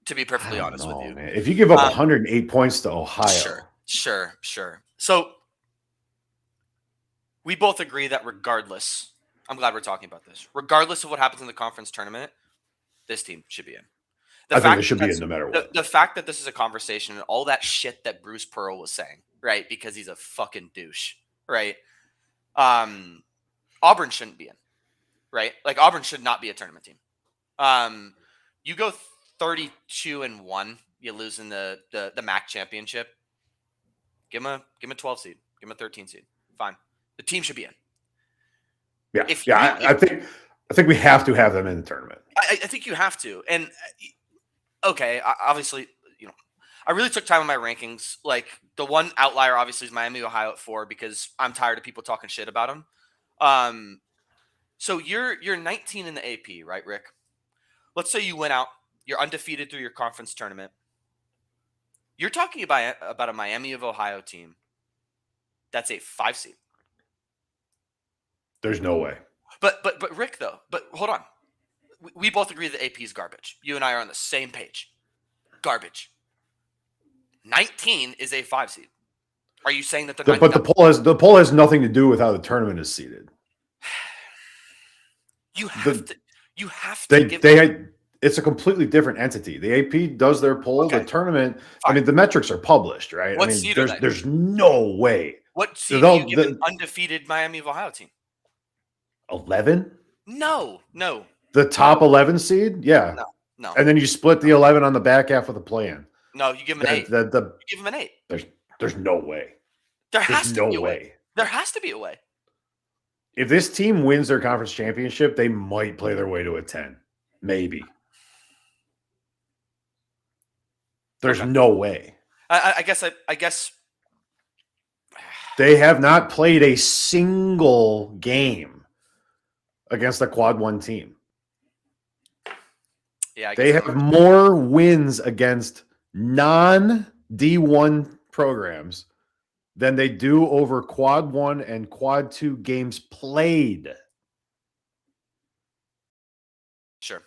to be perfectly honest with you. Man. If you give up 108 points to Ohio. Sure. So we both agree that regardless, I'm glad we're talking about this, regardless of what happens in the conference tournament, this team should be in. I think they should be in no matter what. The fact that this is a conversation and all that shit that Bruce Pearl was saying, right? Because he's a fucking douche, right? Auburn shouldn't be in, right? Like, Auburn should not be a tournament team. You go 32-1, you lose in the MAC championship. Give him a 12 seed. Give him a 13 seed. Fine. The team should be in. Yeah. I think we have to have them in the tournament. I think you have to. And okay, obviously, I really took time on my rankings. Like, the one outlier obviously is Miami, Ohio at 4, because I'm tired of people talking shit about them. So you're 19 in the AP, right, Rick? Let's say you went out You're undefeated through your conference tournament. You're talking about a Miami of Ohio team that's a 5 seed. There's no way. But Rick, though, but hold on. We both agree that AP is garbage. You and I are on the same page. Garbage. 19 is a 5 seed. Are you saying that But the poll has nothing to do with how the tournament is seeded. You have to. It's a completely different entity. The AP does their poll. Okay. The tournament. Fine. I mean, the metrics are published, right? What seed are they? There's no way. What seed do you give an undefeated Miami of Ohio team? 11? No. The top 11 seed? Yeah. No. And then you split the 11 on the back half with a play-in. No, you give them an 8. You give them an 8. There's no way. There has to be a way. There has to be a way. If this team wins their conference championship, they might play their way to a 10. Maybe. There's no way. I guess they have not played a single game against a quad 1 team. Yeah, they have more wins against non-D1 programs than they do over quad 1 and quad 2 games played. Sure.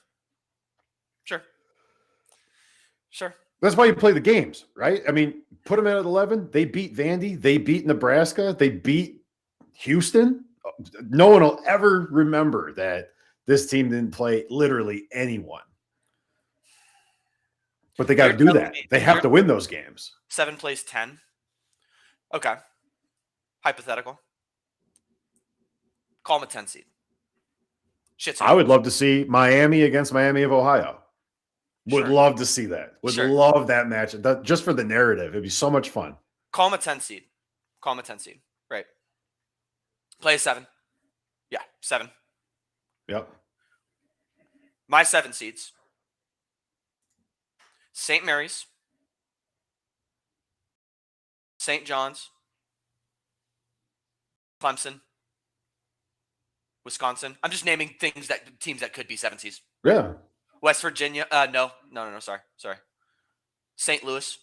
That's why you play the games, right? I mean, put them in at 11. They beat Vandy. They beat Nebraska. They beat Houston. No one will ever remember that this team didn't play literally anyone. But they got to do that. They have to win those games. 7 plays 10. Okay. Hypothetical. Call them a 10 seed. I would love to see Miami against Miami of Ohio. Would love to see that. Would love that match. Just for the narrative. It'd be so much fun. Call them a 10 seed. Right. Play a 7. Yeah, 7. Yep. My 7 seeds. St. Mary's. St. John's. Clemson. Wisconsin. I'm just naming teams that could be 7 seeds. Yeah. West Virginia. No. Sorry. St. Louis.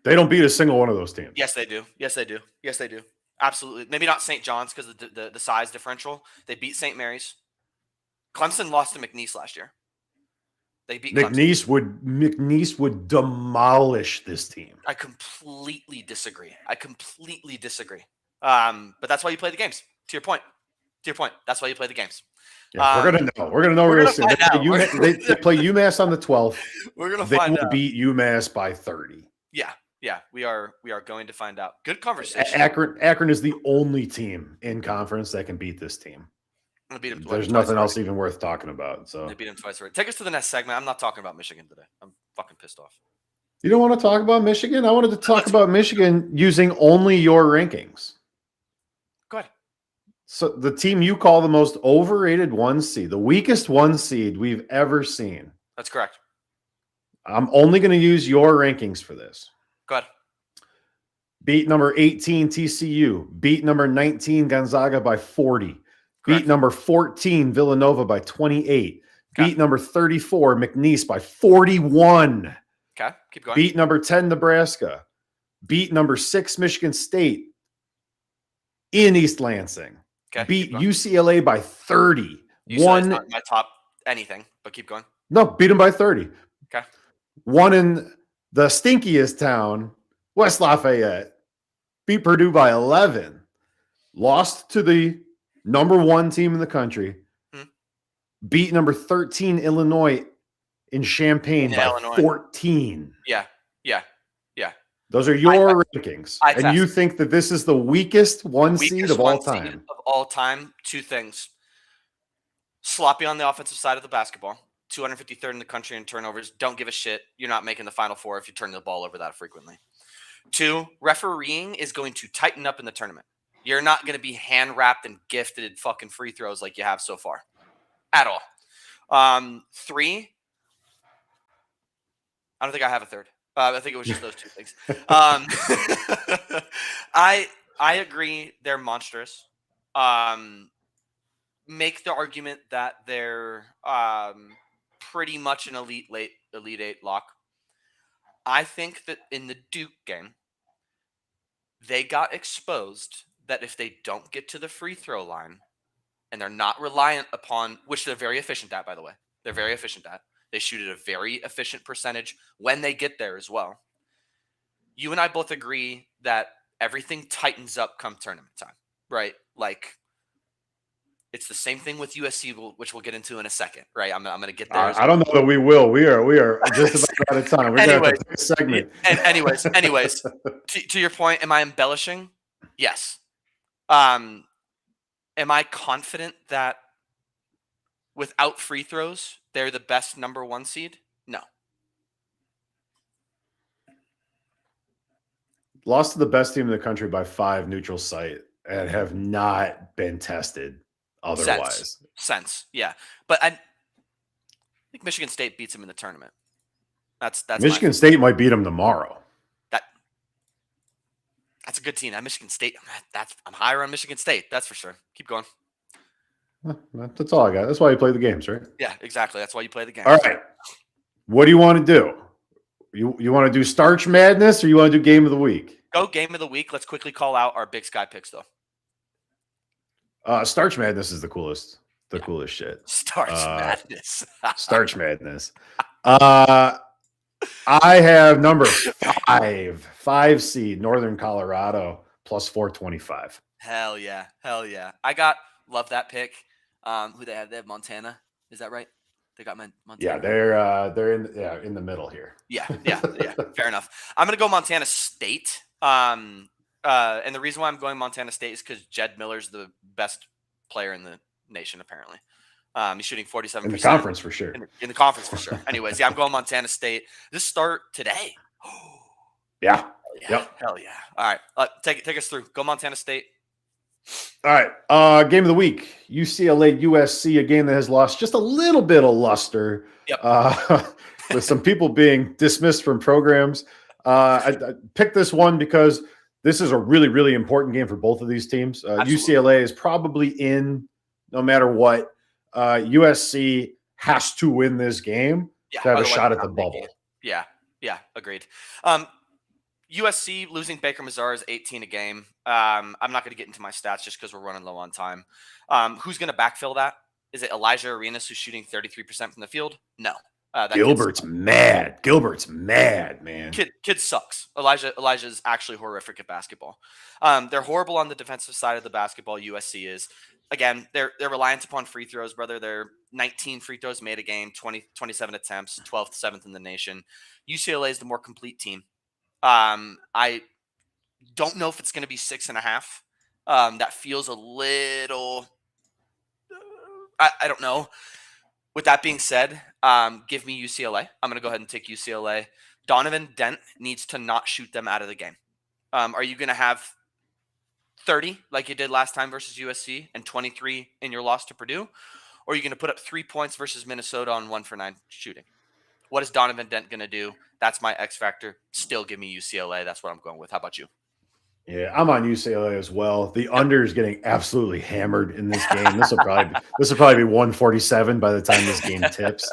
They don't beat a single one of those teams. Yes, they do. Absolutely. Maybe not St. John's because of the size differential. They beat St. Mary's. Clemson lost to McNeese last year. They beat Clemson. McNeese would demolish this team. I completely disagree. But that's why you play the games. To your point. That's why you play the games. Yeah, we're gonna know. We're gonna know. They play UMass on the 12th. We're gonna find out. They will beat UMass by 30. Yeah. We are going to find out. Good conversation. Akron is the only team in conference that can beat this team. Beat them There's nothing else even worth talking about. So they beat them twice already. Take us to the next segment. I'm not talking about Michigan today. I'm fucking pissed off. You don't want to talk about Michigan? I wanted to talk about Michigan using only your rankings. Go ahead. So the team you call the most overrated 1 seed, the weakest 1 seed we've ever seen. That's correct. I'm only going to use your rankings for this. Go ahead. Beat number 18 TCU. Beat number 19 Gonzaga by 40. Correct. Beat number 14 Villanova by 28. Okay. Beat number 34 McNeese by 41. Okay, keep going. Beat number 10 Nebraska. Beat number 6 Michigan State in East Lansing. Okay, beat UCLA by 30. UCLA's not my top anything, but keep going. No, beat them by 30. Okay. Won in the stinkiest town, West Lafayette. Beat Purdue by 11. Lost to the number 1 team in the country. Beat number 13 Illinois in Champaign by 14. Yeah. Those are your rankings. And you think that this is the weakest 1 seed of all time. 2 things. Sloppy on the offensive side of the basketball. 253rd in the country in turnovers. Don't give a shit. You're not making the Final Four if you turn the ball over that frequently. 2, refereeing is going to tighten up in the tournament. You're not going to be hand-wrapped and gifted fucking free throws like you have so far. At all. 3, I don't think I have a third. I think it was just those 2 things. I agree they're monstrous. make the argument that they're pretty much an elite 8 lock. I think that in the Duke game, they got exposed that if they don't get to the free throw line and they're not reliant upon, which they're very efficient at, by the way, they're very efficient at. They shoot at a very efficient percentage when they get there as well. You and I both agree that everything tightens up come tournament time, right? Like, it's the same thing with USC, which we'll get into in a second, right? I'm going to get there. I don't know that we will. We are just about out of time. We're going to have to pick a segment. And anyways, to your point, am I embellishing? Yes. Am I confident that without free throws, they're the best number 1 seed? No. Lost to the best team in the country by 5 neutral site and have not been tested otherwise. Sense. Yeah. But I think Michigan State beats them in the tournament. That's Michigan State might beat them tomorrow. That's a good team. At Michigan State, I'm higher on Michigan State. That's for sure. Keep going. That's all I got. That's why you play the games, right? Yeah, exactly. That's why you play the games. All right. What do you want to do? You want to do Starch Madness or you want to do Game of the Week? Go Game of the Week. Let's quickly call out our Big Sky picks, though. Starch Madness is the coolest. Coolest shit. Starch Madness. Starch Madness. I have number 5 seed Northern Colorado plus 425. Hell yeah. Love that pick. Who they have? They have Montana. Is that right? They got Montana. Yeah, they're in the middle here. Yeah. Fair enough. I'm gonna go Montana State. And the reason why I'm going Montana State is because Jed Miller's the best player in the nation, apparently. He's shooting 47% in the conference for sure. In the conference for sure. Anyways, yeah, I'm going Montana State. This start today. Yeah. Yep. Hell yeah. All right. Take us through. Go Montana State. All right. Game of the week. UCLA USC, a game that has lost just a little bit of luster. Yep. With some people being dismissed from programs. I picked this one because this is a really, really important game for both of these teams. UCLA is probably in no matter what. USC has to win this game to have a shot at the bubble. Yeah, agreed. USC losing Baker Mazar is 18 a game. I'm not going to get into my stats just because we're running low on time. Who's going to backfill that? Is it Elijah Arenas who's shooting 33% from the field? No. Gilbert's mad. Gilbert's mad, man. Kid sucks. Elijah's actually horrific at basketball. They're horrible on the defensive side of the basketball. USC is. Again, they're reliant upon free throws, brother. They're 19 free throws made a game, 27 attempts, 12th, 7th in the nation. UCLA is the more complete team. I don't know if it's going to be 6.5. That feels a little. I don't know. With that being said, give me UCLA. I'm going to go ahead and take UCLA. Donovan Dent needs to not shoot them out of the game. Are you going to have 30 like you did last time versus USC and 23 in your loss to Purdue? Or are you going to put up 3 points versus Minnesota on 1 for 9 shooting? What is Donovan Dent going to do? That's my X factor. Still give me UCLA. That's what I'm going with. How about you? Yeah, I'm on UCLA as well. The under is getting absolutely hammered in this game. This will probably be 147 by the time this game tips.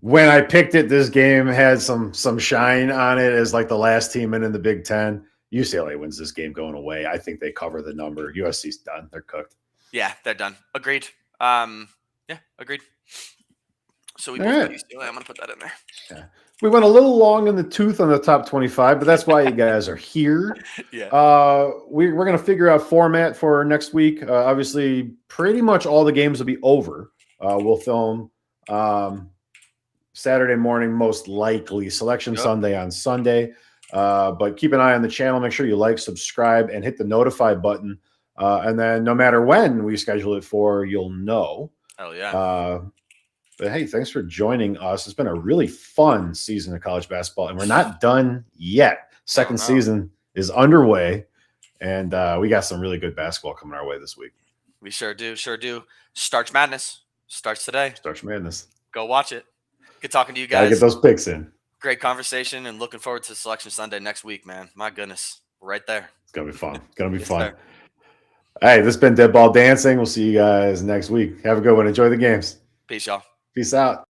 When I picked it, this game had some shine on it as like the last team in the Big Ten. UCLA wins this game going away. I think they cover the number. USC's done. They're cooked. Yeah, they're done. Agreed. Agreed. So we both got UCLA. I'm going to put that in there. Yeah. We went a little long in the tooth on the top 25, but that's why you guys are here. Yeah. We're going to figure out format for next week. Obviously, pretty much all the games will be over. We'll film Saturday morning, most likely. Selection Sunday on Sunday. But keep an eye on the channel. Make sure you like, subscribe, and hit the notify button. And then no matter when we schedule it for, you'll know. Oh, yeah. But hey, thanks for joining us. It's been a really fun season of college basketball, and we're not done yet. Second season is underway, and we got some really good basketball coming our way this week. We sure do. Starch Madness starts today. Starch Madness. Go watch it. Good talking to you guys. Gotta get those picks in. Great conversation, and looking forward to Selection Sunday next week, man. My goodness. We're right there. It's going to be fun. It's going to be fun. Sir. Hey, this has been Dead Ball Dancing. We'll see you guys next week. Have a good one. Enjoy the games. Peace, y'all. Peace out.